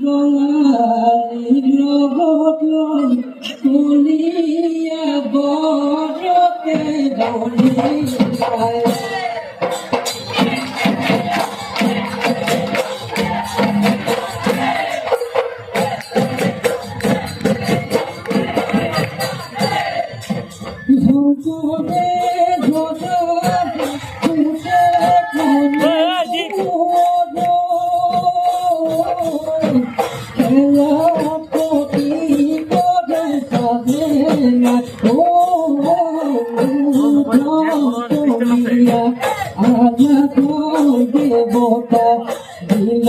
রঙালীর লগত লৈ কলিয়া বৰতে ধৰি যায়। শংকৰে দেবতা দিল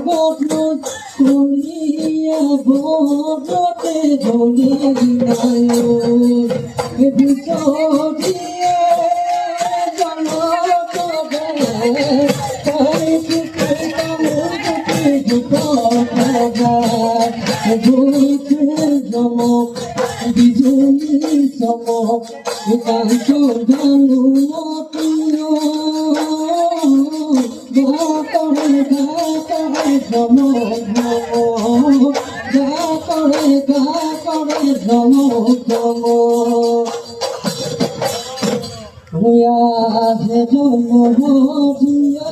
বরতে ধরে চমক বিজুলি চমক কাঞ্চন ধানু গাতরে চমক গাতরে চমক চমক আছে জন্ম দিয়া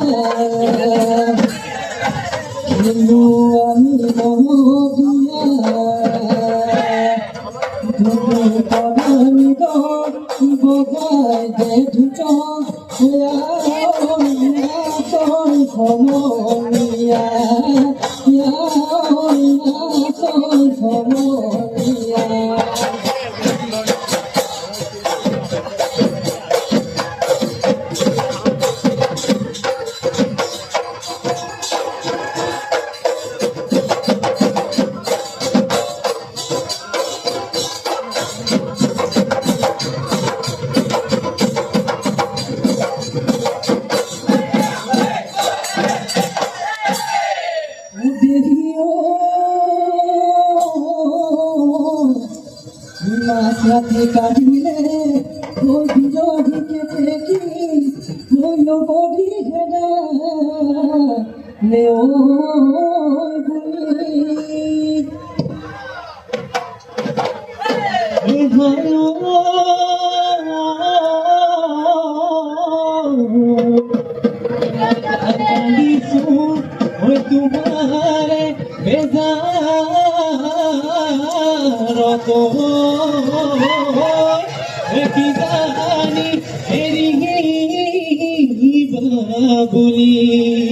কিন্তু আমি নদিয়া আমি তো বগাই দে দুট সমনিয়া সমনিয়া রাতে কাটিলে ওই বিরোধীকে দেখি হইল বড়ি হেরা নেও তোমারে বেজারত কি জানি এরি বলি